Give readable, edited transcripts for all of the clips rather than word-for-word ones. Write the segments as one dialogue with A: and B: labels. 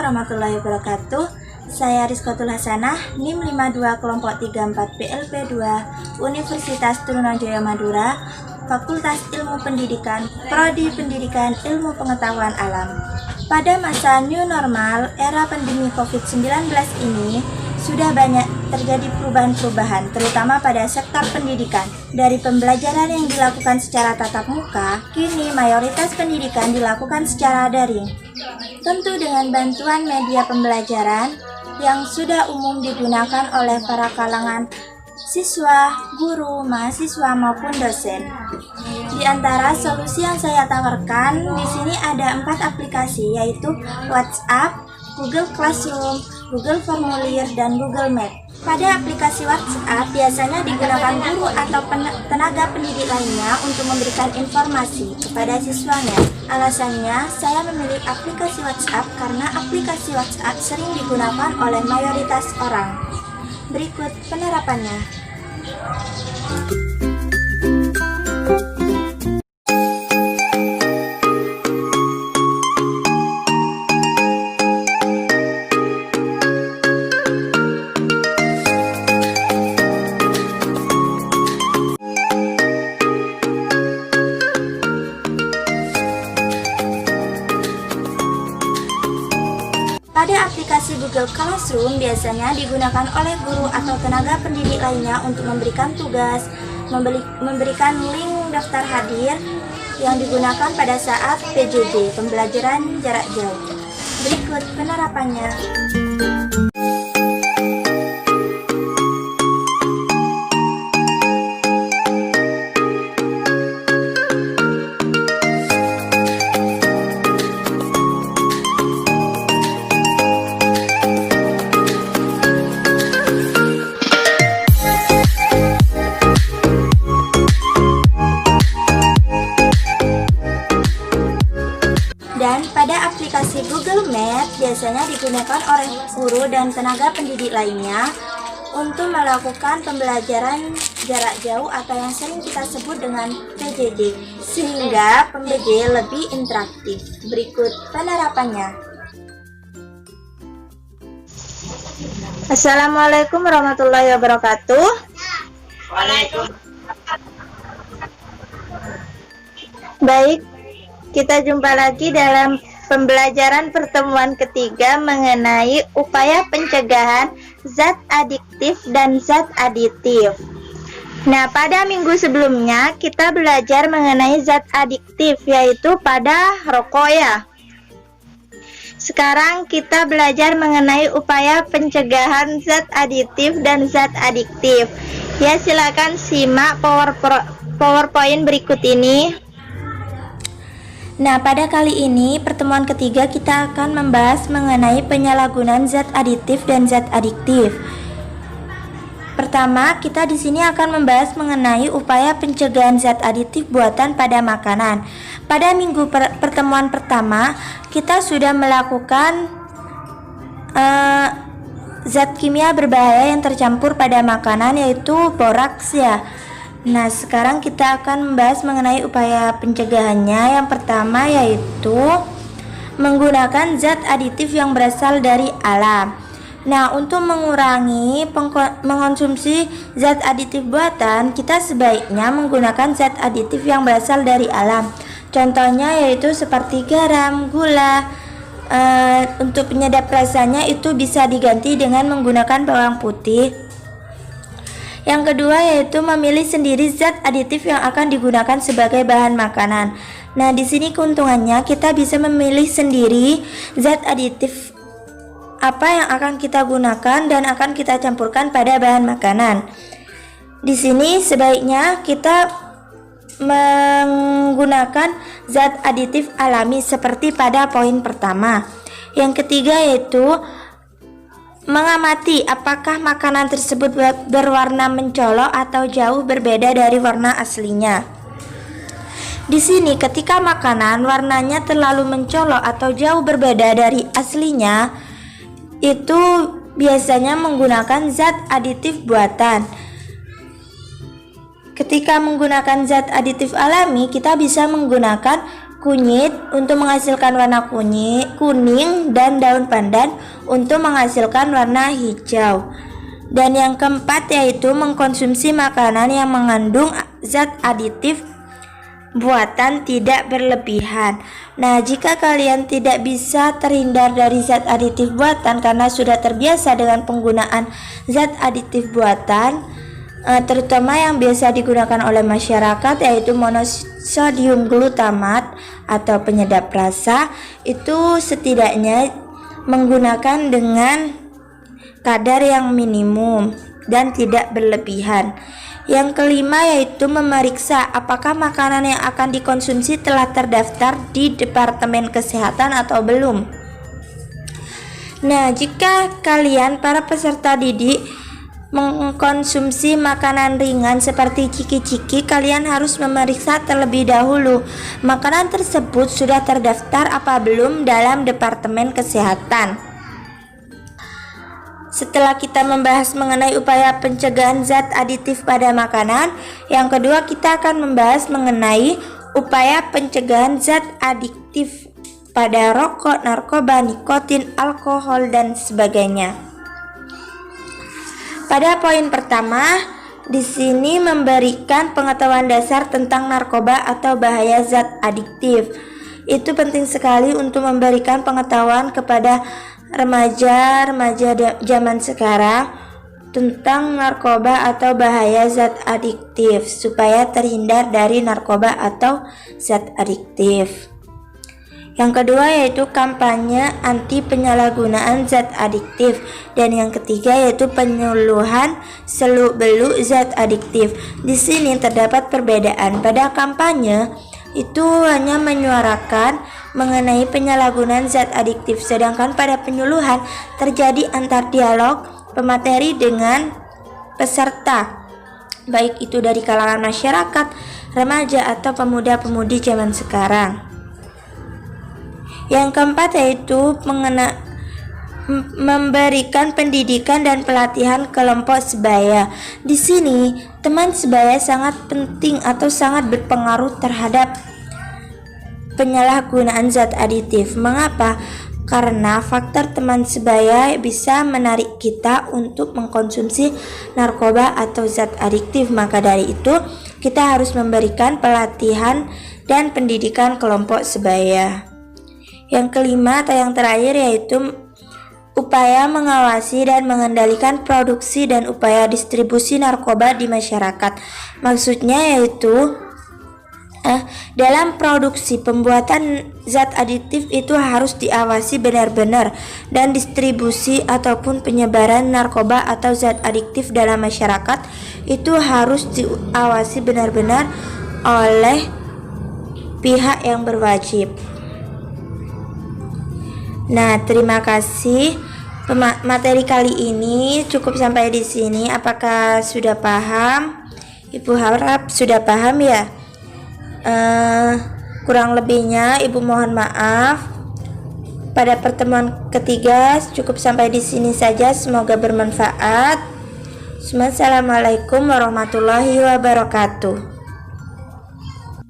A: warahmatullahi wabarakatuh. Saya Rizqatul Hasanah, NIM 52 kelompok 34 PLP 2, Universitas Trunojoyo Madura, Fakultas Ilmu Pendidikan, Prodi Pendidikan Ilmu Pengetahuan Alam. Pada masa new normal, era pandemi COVID-19 ini, sudah banyak terjadi perubahan-perubahan, terutama pada sektor pendidikan. Dari pembelajaran yang dilakukan secara tatap muka, kini mayoritas pendidikan dilakukan secara daring. Tentu dengan bantuan media pembelajaran yang sudah umum digunakan oleh para kalangan siswa, guru, mahasiswa maupun dosen. Di antara solusi yang saya tawarkan, di sini ada 4 aplikasi, yaitu WhatsApp, Google Classroom, Google Formulir, dan Google Map. Pada aplikasi WhatsApp biasanya digunakan guru atau tenaga pendidik lainnya untuk memberikan informasi kepada siswanya. Alasannya, saya memilih aplikasi WhatsApp karena aplikasi WhatsApp sering digunakan oleh mayoritas orang. Berikut penerapannya. Pada aplikasi Google Classroom biasanya digunakan oleh guru atau tenaga pendidik lainnya untuk memberikan tugas, memberikan link daftar hadir yang digunakan pada saat PJJ, pembelajaran jarak jauh. Berikut penerapannya. Dan pada aplikasi Google Map biasanya digunakan oleh guru dan tenaga pendidik lainnya untuk melakukan pembelajaran jarak jauh atau yang sering kita sebut dengan PJJ, sehingga PJJ lebih interaktif. Berikut penerapannya. Assalamualaikum warahmatullahi wabarakatuh. Baik, kita jumpa lagi dalam pembelajaran pertemuan ketiga mengenai upaya pencegahan zat adiktif dan zat aditif. Nah, pada minggu sebelumnya kita belajar mengenai zat adiktif, yaitu pada rokok ya. Sekarang kita belajar mengenai upaya pencegahan zat aditif dan zat adiktif. Ya, silakan simak PowerPoint berikut ini. Nah, pada kali ini pertemuan ketiga kita akan membahas mengenai penyalahgunaan zat aditif dan zat adiktif. Pertama, kita di sini akan membahas mengenai upaya pencegahan zat aditif buatan pada makanan. Pada minggu pertemuan pertama, kita sudah melakukan zat kimia berbahaya yang tercampur pada makanan, yaitu boraks ya. Nah, sekarang kita akan membahas mengenai upaya pencegahannya. Yang pertama yaitu menggunakan zat aditif yang berasal dari alam. Nah, untuk mengurangi mengonsumsi zat aditif buatan, kita sebaiknya menggunakan zat aditif yang berasal dari alam. Contohnya yaitu seperti garam, gula. Untuk penyedap rasanya itu bisa diganti dengan menggunakan bawang putih. Yang kedua yaitu memilih sendiri zat aditif yang akan digunakan sebagai bahan makanan. Nah, di sini keuntungannya kita bisa memilih sendiri zat aditif apa yang akan kita gunakan dan akan kita campurkan pada bahan makanan. Di sini sebaiknya kita menggunakan zat aditif alami seperti pada poin pertama. Yang ketiga yaitu mengamati apakah makanan tersebut berwarna mencolok atau jauh berbeda dari warna aslinya. Di sini ketika makanan warnanya terlalu mencolok atau jauh berbeda dari aslinya, itu biasanya menggunakan zat aditif buatan. Ketika menggunakan zat aditif alami, kita bisa menggunakan kunyit untuk menghasilkan warna kuning dan daun pandan untuk menghasilkan warna hijau. Dan yang keempat yaitu mengkonsumsi makanan yang mengandung zat aditif buatan tidak berlebihan. Nah, jika kalian tidak bisa terhindar dari zat aditif buatan karena sudah terbiasa dengan penggunaan zat aditif buatan, terutama yang biasa digunakan oleh masyarakat yaitu monosodium glutamat atau penyedap rasa, itu setidaknya menggunakan dengan kadar yang minimum dan tidak berlebihan. Yang kelima yaitu memeriksa apakah makanan yang akan dikonsumsi telah terdaftar di Departemen Kesehatan atau belum. Nah, jika kalian para peserta didik mengkonsumsi makanan ringan seperti ciki-ciki, kalian harus memeriksa terlebih dahulu makanan tersebut sudah terdaftar apa belum dalam Departemen Kesehatan. Setelah kita membahas mengenai upaya pencegahan zat aditif pada makanan, yang kedua kita akan membahas mengenai upaya pencegahan zat adiktif pada rokok, narkoba, nikotin, alkohol, dan sebagainya. Pada poin pertama, di sini memberikan pengetahuan dasar tentang narkoba atau bahaya zat adiktif. Itu penting sekali untuk memberikan pengetahuan kepada remaja zaman sekarang tentang narkoba atau bahaya zat adiktif supaya terhindar dari narkoba atau zat adiktif. Yang kedua yaitu kampanye anti penyalahgunaan zat adiktif, dan yang ketiga yaitu penyuluhan seluk-beluk zat adiktif. Di sini terdapat perbedaan. Pada kampanye itu hanya menyuarakan mengenai penyalahgunaan zat adiktif, sedangkan pada penyuluhan terjadi antar dialog pemateri dengan peserta, baik itu dari kalangan masyarakat, remaja atau pemuda-pemudi zaman sekarang. Yang keempat yaitu memberikan pendidikan dan pelatihan kelompok sebaya. Di sini teman sebaya sangat penting atau sangat berpengaruh terhadap penyalahgunaan zat aditif. Mengapa? Karena faktor teman sebaya bisa menarik kita untuk mengkonsumsi narkoba atau zat adiktif. Maka dari itu kita harus memberikan pelatihan dan pendidikan kelompok sebaya. Yang kelima atau yang terakhir yaitu upaya mengawasi dan mengendalikan produksi dan upaya distribusi narkoba di masyarakat. Maksudnya yaitu dalam produksi pembuatan zat aditif itu harus diawasi benar-benar, dan distribusi ataupun penyebaran narkoba atau zat adiktif dalam masyarakat itu harus diawasi benar-benar oleh pihak yang berwajib. Nah, terima kasih. Materi kali ini cukup sampai di sini. Apakah sudah paham? Ibu harap sudah paham ya. Kurang lebihnya Ibu mohon maaf. Pada pertemuan ketiga cukup sampai di sini saja. Semoga bermanfaat. Assalamualaikum warahmatullahi wabarakatuh.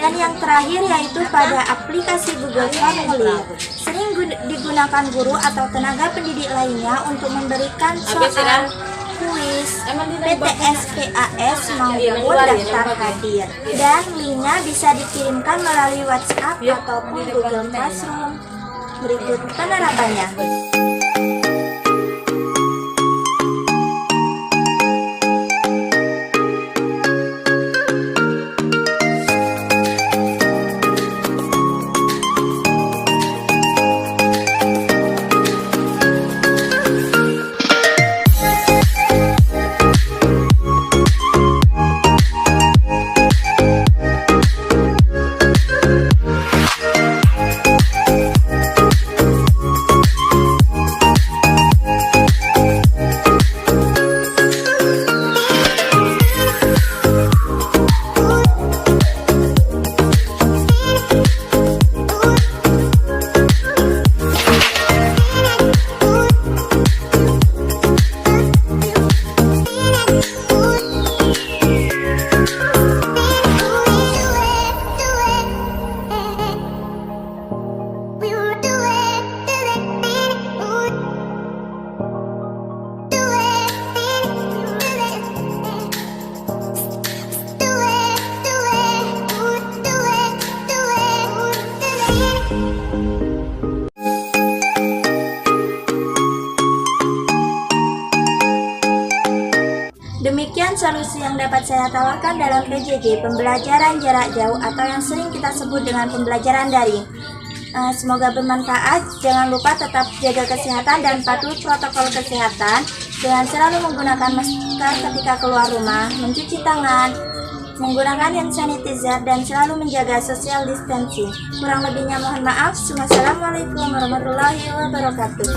A: Dan yang terakhir yaitu pada aplikasi Google Formulir, sering digunakan guru atau tenaga pendidik lainnya untuk memberikan soal kuis PTS PAS maupun daftar hadir. Dan linknya bisa dikirimkan melalui WhatsApp ataupun Google Classroom. Berikut penerapannya. dapat saya tawarkan dalam PJJ, pembelajaran jarak jauh atau yang sering kita sebut dengan pembelajaran daring. Semoga bermanfaat. Jangan lupa tetap jaga kesehatan dan patuhi protokol kesehatan dengan selalu menggunakan masker ketika keluar rumah, mencuci tangan, menggunakan hand sanitizer, dan selalu menjaga social distancing. Kurang lebihnya mohon maaf. Wassalamualaikum warahmatullahi wabarakatuh.